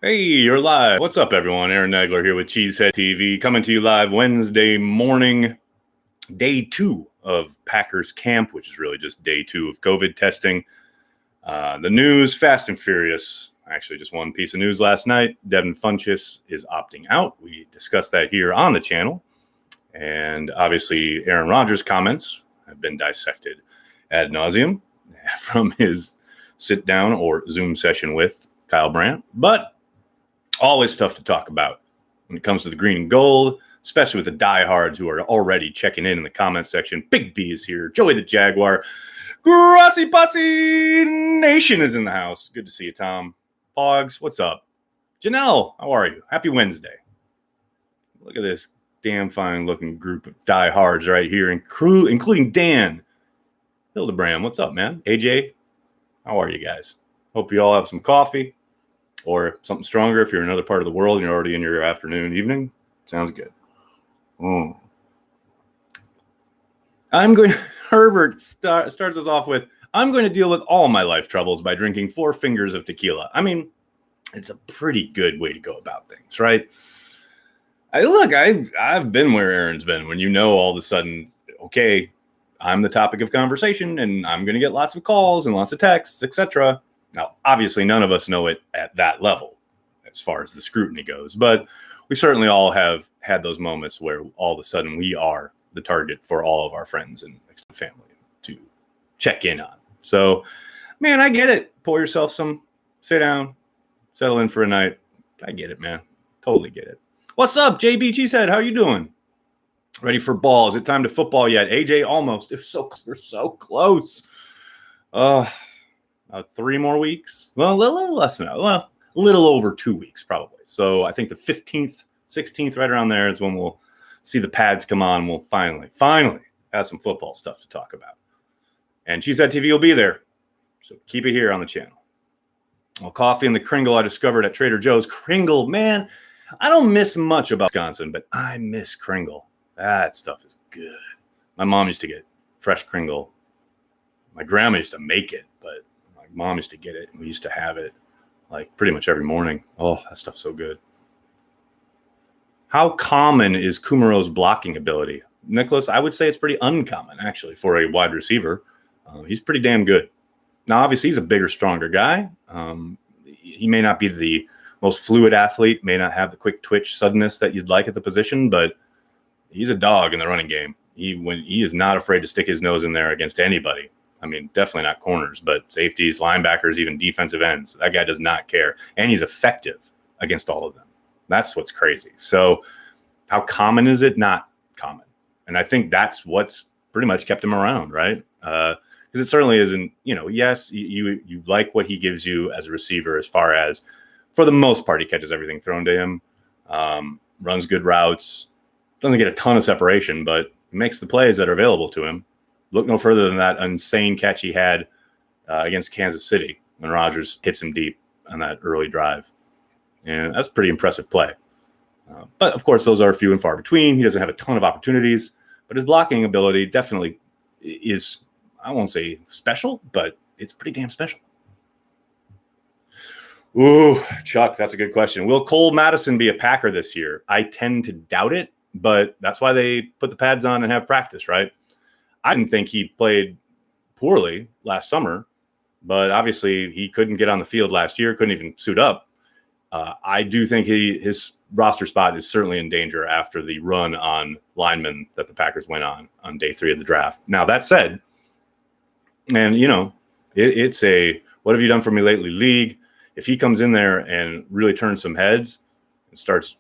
Hey, you're live. What's up, everyone? Aaron Nagler here with Cheesehead TV, coming to you live Wednesday morning, day 2 of Packers camp, which is really just day 2 of COVID testing. The news, fast and furious. Actually, just one piece of news last night. Devin Funchess is opting out. We discussed that here on the channel. And obviously, Aaron Rodgers' comments have been dissected ad nauseum from his sit-down or Zoom session with Kyle Brandt. But always tough to talk about when it comes to the green and gold, especially with the diehards who are already checking in the comment section. Big B is here. Joey the Jaguar. Grassy Posse Nation is in the house. Good to see you, Tom. Pogs, what's up? Janelle, how are you? Happy Wednesday. Look at this damn fine looking group of diehards right here, including Dan. Hildebram, what's up, man? AJ, how are you guys? Hope you all have some coffee or something stronger if you're in another part of the world and you're already in your afternoon, evening. Sounds good. Herbert starts us off with, I'm going to deal with all my life troubles by drinking 4 fingers of tequila. I mean, it's a pretty good way to go about things, right? I've been where Aaron's been when you know all of a sudden, okay, I'm the topic of conversation and I'm going to get lots of calls and lots of texts, etc. Now, obviously, none of us know it at that level as far as the scrutiny goes, but we certainly all have had those moments where all of a sudden we are the target for all of our friends and extended family to check in on. So, man, I get it. Pour yourself some, sit down, settle in for a night. I get it, man. Totally get it. What's up, JB Cheesehead? How you doing? Ready for ball? Is it time to football yet? AJ, almost. We're so close. 3 more weeks. Well, a little less than that. Well, a little over 2 weeks, probably. So I think the 15th, 16th, right around there is when we'll see the pads come on. We'll finally have some football stuff to talk about. And Cheesehead TV will be there. So keep it here on the channel. Well, coffee and the Kringle I discovered at Trader Joe's. Kringle, man, I don't miss much about Wisconsin, but I miss Kringle. That stuff is good. My mom used to get fresh Kringle. My grandma used to make it, but my mom used to get it. And we used to have it like pretty much every morning. Oh, that stuff's so good. How common is Kumaro's blocking ability? Nicholas, I would say it's pretty uncommon, actually, for a wide receiver. He's pretty damn good. Now, obviously, he's a bigger, stronger guy. He may not be the most fluid athlete, may not have the quick twitch suddenness that you'd like at the position, but he's a dog in the running game. He is not afraid to stick his nose in there against anybody. I mean, definitely not corners, but safeties, linebackers, even defensive ends. That guy does not care. And he's effective against all of them. That's what's crazy. So how common is it? Not common. And I think that's what's pretty much kept him around, right? Because it certainly isn't, yes, you like what he gives you as a receiver as far as, for the most part, he catches everything thrown to him, runs good routes, doesn't get a ton of separation, but makes the plays that are available to him. Look no further than that insane catch he had against Kansas City when Rodgers hits him deep on that early drive. And that's a pretty impressive play. But, of course, those are few and far between. He doesn't have a ton of opportunities, but his blocking ability definitely is, I won't say special, but it's pretty damn special. Ooh, Chuck, that's a good question. Will Cole Madison be a Packer this year? I tend to doubt it, but that's why they put the pads on and have practice, right? I didn't think he played poorly last summer, but obviously he couldn't get on the field last year, couldn't even suit up. I do think his roster spot is certainly in danger after the run on linemen that the Packers went on day 3 of the draft. Now, that said, and, it's a what have you done for me lately league. If he comes in there and really turns some heads and starts,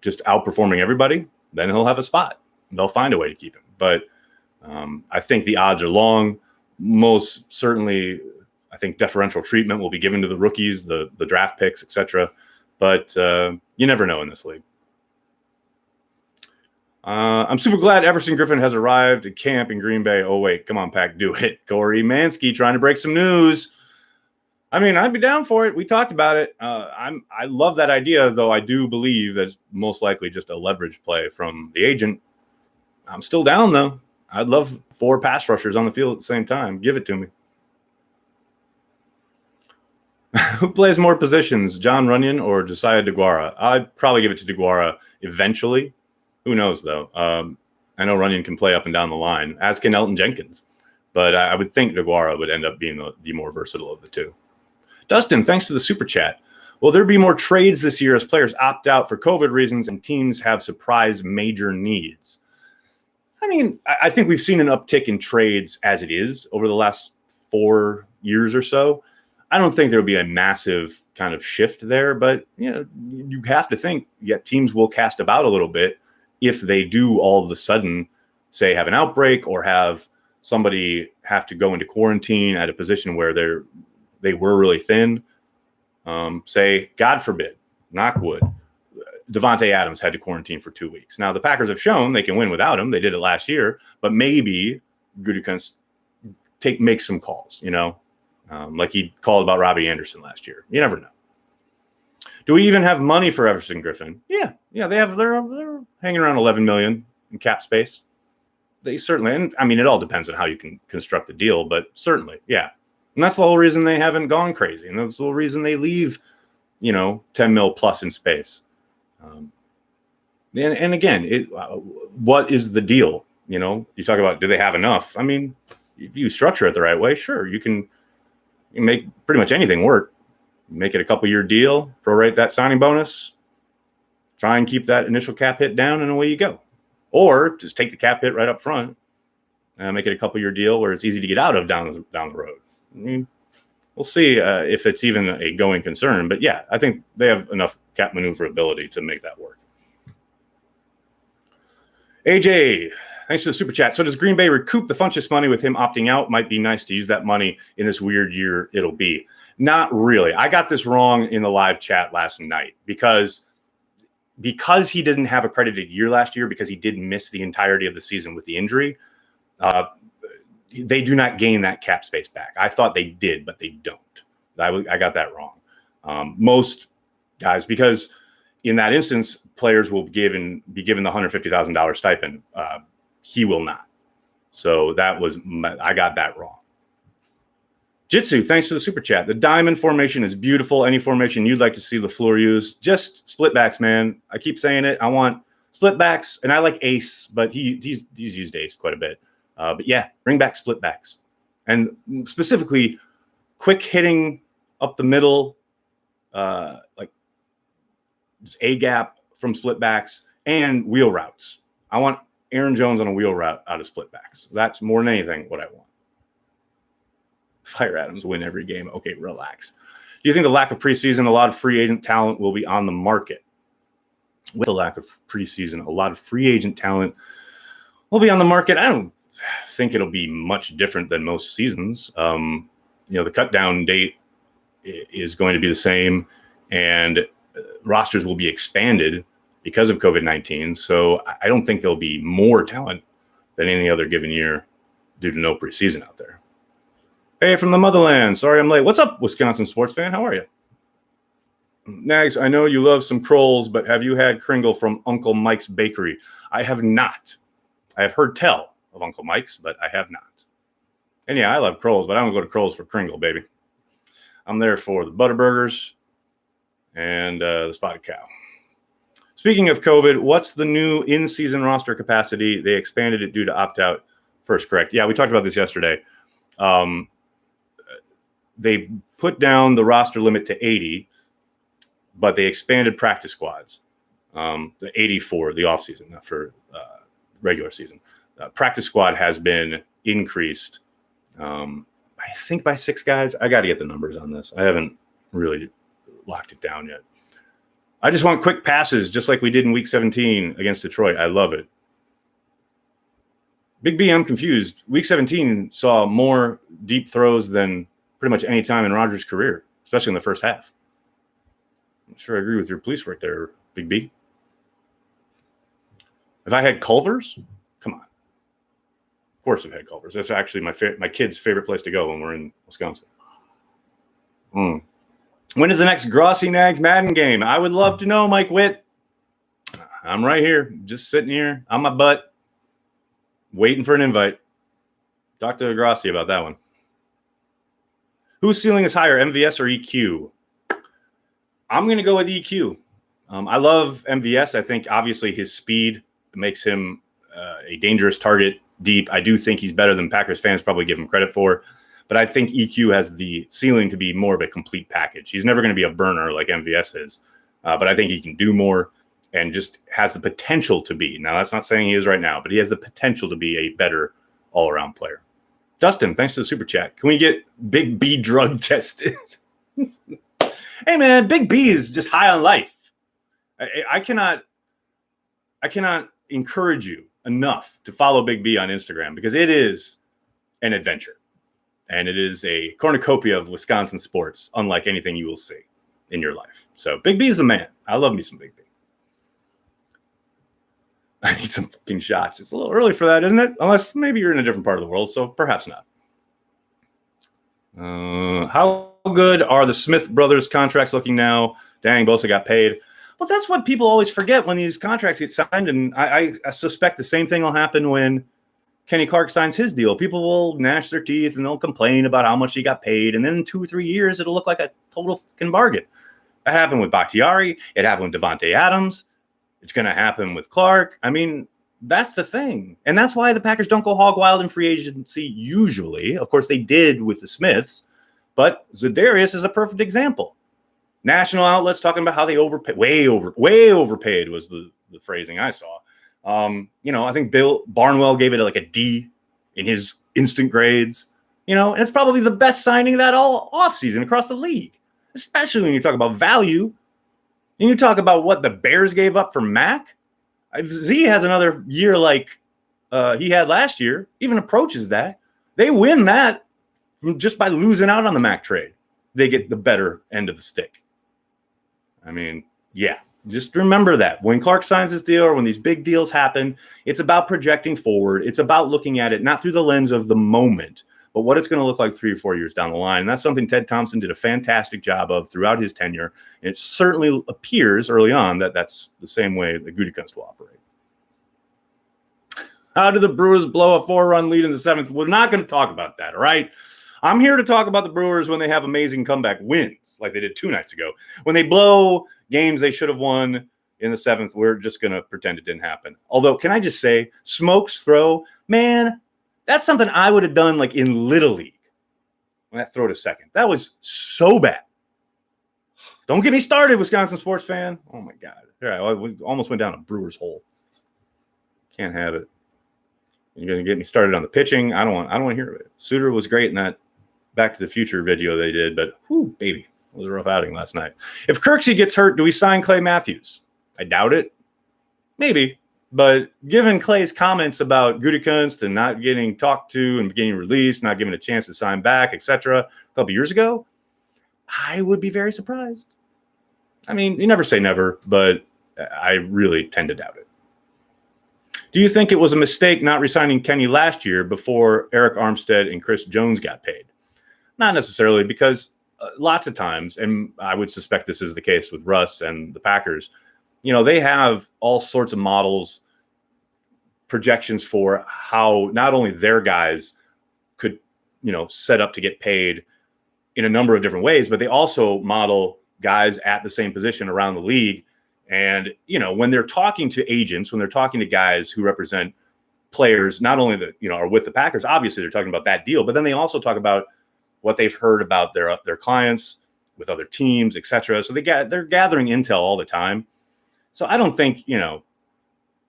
just outperforming everybody, then he'll have a spot. They'll find a way to keep him. But I think the odds are long. Most certainly, I think deferential treatment will be given to the rookies, the draft picks, etc. But you never know in this league. I'm super glad Everson Griffin has arrived at camp in Green Bay. Oh, wait, come on, Pack, do it. Corey Mansky trying to break some news. I mean, I'd be down for it. We talked about it. I love that idea, though I do believe that's most likely just a leverage play from the agent. I'm still down, though. I'd love 4 pass rushers on the field at the same time. Give it to me. Who plays more positions, John Runyon or Josiah DeGuara? I'd probably give it to DeGuara eventually. Who knows, though? I know Runyon can play up and down the line, as can Elton Jenkins. But I would think DeGuara would end up being the more versatile of the two. Dustin, thanks for the super chat. Will there be more trades this year as players opt out for COVID reasons and teams have surprise major needs? I mean, I think we've seen an uptick in trades as it is over the last 4 years or so. I don't think there'll be a massive kind of shift there, but you have to think teams will cast about a little bit if they do all of a sudden, say, have an outbreak or have somebody have to go into quarantine at a position where they were really thin. Say, God forbid, knock wood, Devontae Adams had to quarantine for 2 weeks. Now, the Packers have shown they can win without him. They did it last year, but maybe Gutekunst make some calls, like he called about Robbie Anderson last year. You never know. Do we even have money for Everson Griffin? Yeah, they're hanging around $11 million in cap space. They certainly, and I mean, it all depends on how you can construct the deal, but certainly, yeah. And that's the whole reason they haven't gone crazy, and that's the whole reason they leave, 10 mil plus in space. And again, what is the deal? You talk about, do they have enough? I mean, if you structure it the right way, sure, you can make pretty much anything work. Make it a couple-year deal, prorate that signing bonus, try and keep that initial cap hit down, and away you go. Or just take the cap hit right up front and make it a couple-year deal where it's easy to get out of down the road. I mean, we'll see if it's even a going concern. But, yeah, I think they have enough cap maneuverability to make that work. AJ, thanks for the super chat. So does Green Bay recoup the Funchess money with him opting out? Might be nice to use that money in this weird year it'll be. Not really. I got this wrong in the live chat last night because he didn't have a credited year last year because he did miss the entirety of the season with the injury. They do not gain that cap space back. I thought they did, but they don't. I got that wrong. Most guys, because in that instance, players will be given the $150,000 stipend. He will not. So I got that wrong. Jitsu, thanks for the super chat. The diamond formation is beautiful. Any formation you'd like to see LaFleur use? Just split backs, man. I keep saying it. I want split backs, and I like ace, but he's used ace quite a bit. But yeah, bring back split backs, and specifically quick hitting up the middle, like just a gap from split backs and wheel routes. I want Aaron Jones on a wheel route out of split backs. That's more than anything what I want. Fire Adams, win every game. Okay, relax. Do you think the lack of preseason, a lot of free agent talent will be on the market? With the lack of preseason, a lot of free agent talent will be on the market. I don't think it'll be much different than most seasons. The cut down date is going to be the same, and rosters will be expanded because of COVID-19. So I don't think there'll be more talent than any other given year due to no preseason out there. Hey, from the motherland. Sorry I'm late. What's up, Wisconsin sports fan? How are you? Nags, I know you love some Krolls, but have you had Kringle from Uncle Mike's Bakery? I have not. I have heard tell of Uncle Mike's, but I have not. And yeah, I love Krolls, but I don't go to Krolls for Kringle, baby. I'm there for the Butterburgers and the Spotted Cow. Speaking of COVID, what's the new in-season roster capacity? They expanded it due to opt-out first, correct? Yeah, we talked about this yesterday. They put down the roster limit to 80, but they expanded practice squads, the 80 for the offseason, not for regular season. Practice squad has been increased, I think, by 6 guys. I got to get the numbers on this. I haven't really locked it down yet. I just want quick passes, just like we did in Week 17 against Detroit. I love it. Big B, I'm confused. Week 17 saw more deep throws than pretty much any time in Rodgers' career, especially in the first half. I'm sure I agree with your police work there, Big B. If I had Culver's, come on. Of course I've had Culver's. That's actually my kid's favorite place to go when we're in Wisconsin. When is the next Grossi Nags Madden game? I would love to know, Mike Witt. I'm right here, just sitting here on my butt, waiting for an invite. Talk to Grossi about that one. Whose ceiling is higher, MVS or EQ? I'm going to go with EQ. I love MVS. I think obviously his speed makes him a dangerous target deep. I do think he's better than Packers fans probably give him credit for, but I think EQ has the ceiling to be more of a complete package. He's never going to be a burner like MVS is, but I think he can do more and just has the potential to be. Now, that's not saying he is right now, but he has the potential to be a better all-around player. Dustin, thanks for the super chat. Can we get Big B drug tested? Hey, man, Big B is just high on life. I cannot encourage you enough to follow Big B on Instagram because it is an adventure. And it is a cornucopia of Wisconsin sports, unlike anything you will see in your life. So Big B is the man. I love me some Big B. I need some fucking shots. It's a little early for that, isn't it? Unless maybe you're in a different part of the world, so perhaps not. How good are the Smith brothers contracts looking now? Dang, Bosa got paid. Well, that's what people always forget when these contracts get signed, and I suspect the same thing will happen when Kenny Clark signs his deal. People will gnash their teeth and they'll complain about how much he got paid, and then in 2 or 3 years, it'll look like a total fucking bargain. That happened with Bakhtiari. It happened with Devontae Adams. It's going to happen with Clark. I mean, that's the thing. And that's why the Packers don't go hog wild in free agency usually. Of course, they did with the Smiths, but Za'Darius is a perfect example. National outlets talking about how they overpaid, way overpaid was the phrasing I saw. I think Bill Barnwell gave it like a D in his instant grades, and it's probably the best signing that all offseason across the league, especially when you talk about value. And you talk about what the Bears gave up for Mac. Z has another year like he had last year, even approaches that. They win that just by losing out on the Mac trade. They get the better end of the stick. I mean, yeah, just remember that. When Clark signs his deal or when these big deals happen, it's about projecting forward. It's about looking at it not through the lens of the moment, but what it's going to look like 3 or 4 years down the line. And that's something Ted Thompson did a fantastic job of throughout his tenure. And it certainly appears early on that that's the same way the Gutekunst will operate. How did the Brewers blow a 4-run lead in the 7th? We're not going to talk about that, all right? I'm here to talk about the Brewers when they have amazing comeback wins, like they did 2 nights ago. When they blow games they should have won in the 7th, we're just going to pretend it didn't happen. Although, can I just say, Smoke's throw, man, that's something I would have done like in Little League. When that throw to second. That was so bad. Don't get me started, Wisconsin sports fan. Oh, my God. All right, we almost went down a Brewers hole. Can't have it. You're going to get me started on the pitching. I don't want to hear of it. Suter was great in that Back to the Future video they did, but whew, baby, it was a rough outing last night. If Kirksey gets hurt, do we sign Clay Matthews? I doubt it. Maybe. But given Clay's comments about Gutekunst and not getting talked to and getting released, not given a chance to sign back, etc., a couple years ago, I would be very surprised. I mean, you never say never, but I really tend to doubt it. Do you think it was a mistake not re-signing Kenny last year before Eric Armstead and Chris Jones got paid? Not necessarily, because lots of times, and I would suspect this is the case with Russ and the Packers, they have all sorts of models, projections for how not only their guys could, set up to get paid in a number of different ways, but they also model guys at the same position around the league. And, when they're talking to agents, when they're talking to guys who represent players, not only that, are with the Packers, obviously they're talking about that deal, but then they also talk about what they've heard about their clients with other teams, etc. So they're gathering intel all the time. So I don't think, and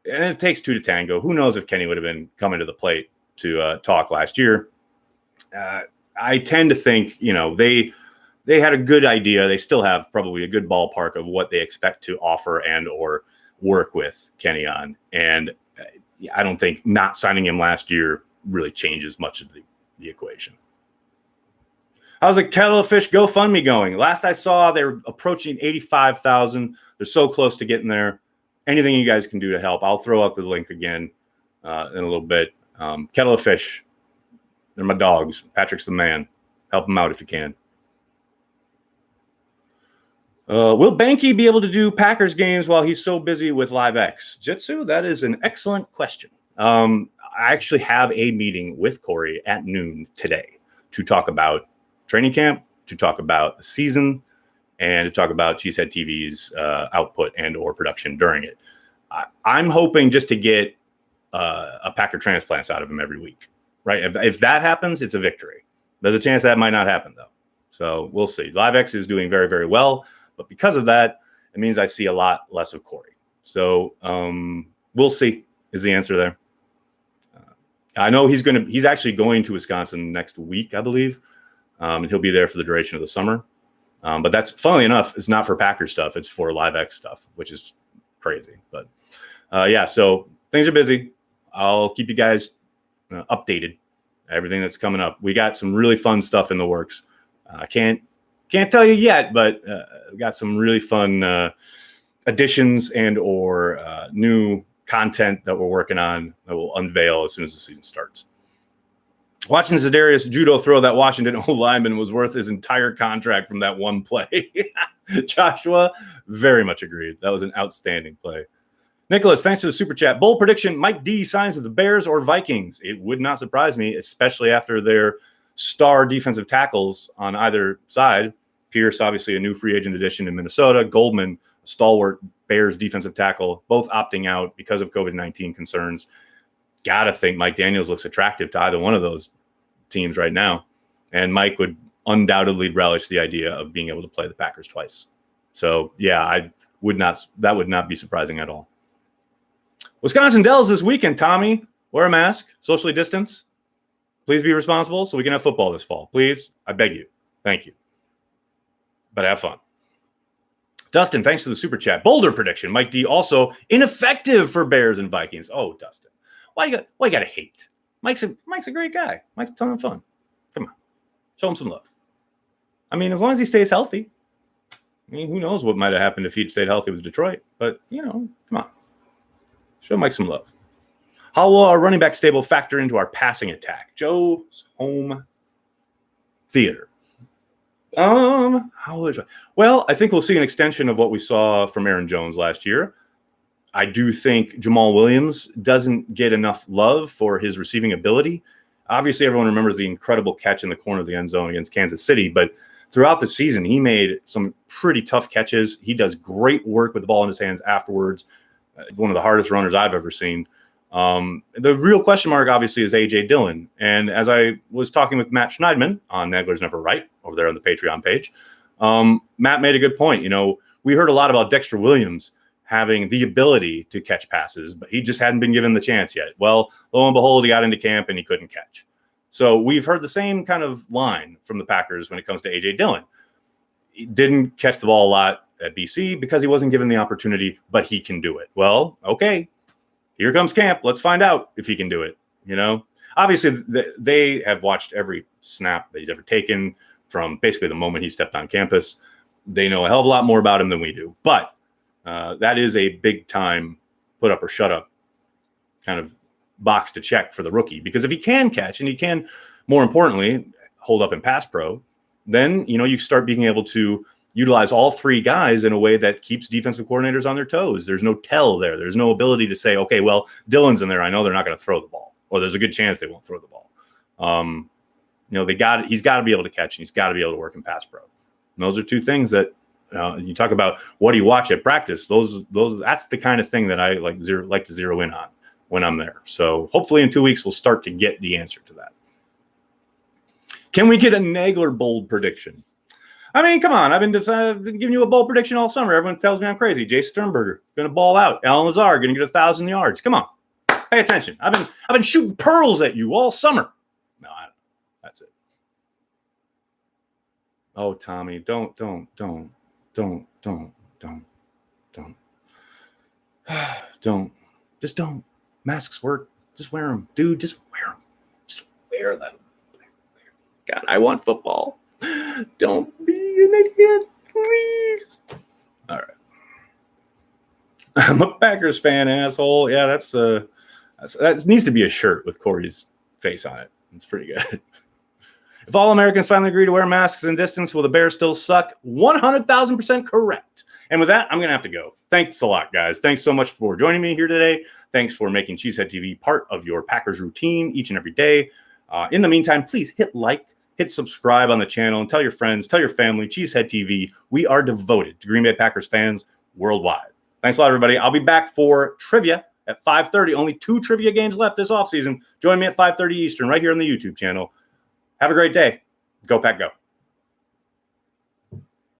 it takes 2 to tango. Who knows if Kenny would have been coming to the plate to talk last year. I tend to think, they had a good idea. They still have probably a good ballpark of what they expect to offer and or work with Kenny on. And I don't think not signing him last year really changes much of the equation. How's a kettle of fish GoFundMe going? Last I saw, they were approaching 85,000. They're so close to getting there. Anything you guys can do to help, I'll throw out the link again in a little bit. Kettle of fish. They're my dogs. Patrick's the man. Help them out if you can. Will Banky be able to do Packers games while he's so busy with LiveX? Jitsu, that is an excellent question. I actually have a meeting with Corey at noon today to talk about training camp, to talk about the season, and to talk about Cheesehead TV's output and or production during it. I'm hoping just to get a Packer transplants out of him every week, right? If that happens, it's a victory. There's a chance that might not happen, though. So we'll see. LiveX is doing very, very well, but because of that, it means I see a lot less of Corey. So we'll see is the answer there. I know he's actually going to Wisconsin next week, I believe, and he'll be there for the duration of the summer. But that's, funnily enough, it's not for Packer stuff. It's for LiveX stuff, which is crazy. But yeah, so things are busy. I'll keep you guys updated. Everything that's coming up. We got some really fun stuff in the works. I can't tell you yet, but we got some really fun additions and or new content that we're working on that we'll unveil as soon as the season starts. Watching Za'Darius judo throw that Washington O-lineman was worth his entire contract from that one play. Joshua, very much agreed. That was an outstanding play. Nicholas, thanks for the super chat. Bold prediction, Mike D signs with the Bears or Vikings. It would not surprise me, especially after their star defensive tackles on either side. Pierce, obviously a new free agent addition in Minnesota. Goldman, a stalwart Bears defensive tackle, both opting out because of COVID-19 concerns. Gotta think Mike Daniels looks attractive to either one of those teams right now. And Mike would undoubtedly relish the idea of being able to play the Packers twice. So yeah, that would not be surprising at all. Wisconsin Dells this weekend, Tommy. Wear a mask, socially distance. Please be responsible so we can have football this fall. Please, I beg you. Thank you. But have fun. Dustin, thanks for the super chat. Boulder prediction. Mike D also ineffective for Bears and Vikings. Oh, Dustin. Why you got to hate? Mike's a great guy. Mike's a ton of fun. Come on. Show him some love. I mean, as long as he stays healthy. I mean, who knows what might have happened if he'd stayed healthy with Detroit. But, come on. Show Mike some love. How will our running back stable factor into our passing attack? Joe's home theater. Well, I think we'll see an extension of what we saw from Aaron Jones last year. I do think Jamal Williams doesn't get enough love for his receiving ability. Obviously, everyone remembers the incredible catch in the corner of the end zone against Kansas City, but throughout the season, he made some pretty tough catches. He does great work with the ball in his hands afterwards. One of the hardest runners I've ever seen. The real question mark, obviously, is A.J. Dillon. And as I was talking with Matt Schneidman on Nagler's Never Right over there on the Patreon page, Matt made a good point. We heard a lot about Dexter Williams having the ability to catch passes, but he just hadn't been given the chance yet. Well, lo and behold, he got into camp and he couldn't catch. So we've heard the same kind of line from the Packers when it comes to A.J. Dillon. He didn't catch the ball a lot at BC because he wasn't given the opportunity, but he can do it. Well, okay, here comes camp. Let's find out if he can do it. Obviously they have watched every snap that he's ever taken from basically the moment he stepped on campus. They know a hell of a lot more about him than we do, but that is a big time put up or shut up kind of box to check for the rookie, because if he can catch and he can, more importantly, hold up in pass pro, then, you start being able to utilize all three guys in a way that keeps defensive coordinators on their toes. There's no tell there. There's no ability to say, okay, well, Dillon's in there. I know they're not going to throw the ball, or there's a good chance they won't throw the ball. He's got to be able to catch, and he's got to be able to work in pass pro. And those are two things that you talk about. What do you watch at practice? That's the kind of thing that I like to zero in on when I'm there. So hopefully in 2 weeks, we'll start to get the answer to that. Can we get a Nagler bold prediction? I mean, come on. I've been giving you a bold prediction all summer. Everyone tells me I'm crazy. Jay Sternberger going to ball out. Alan Lazar going to get 1,000 yards. Come on, pay attention. I've been shooting pearls at you all summer. No, that's it. Oh, Tommy, don't. Just don't. Masks work. Just wear them, dude. Just wear them. Just wear them. God, I want football. Don't be an idiot, please. All right. I'm a Packers fan, asshole. Yeah, that needs to be a shirt with Corey's face on it. It's pretty good. If all Americans finally agree to wear masks and distance, will the Bears still suck? 100,000% correct. And with that, I'm going to have to go. Thanks a lot, guys. Thanks so much for joining me here today. Thanks for making Cheesehead TV part of your Packers routine each and every day. In the meantime, please hit like hit subscribe on the channel and tell your friends, tell your family. Cheesehead TV. We are devoted to Green Bay Packers fans worldwide. Thanks a lot, everybody. I'll be back for trivia at 5:30. Only 2 trivia games left this offseason. Join me at 5:30 Eastern right here on the YouTube channel. Have a great day. Go Pack Go.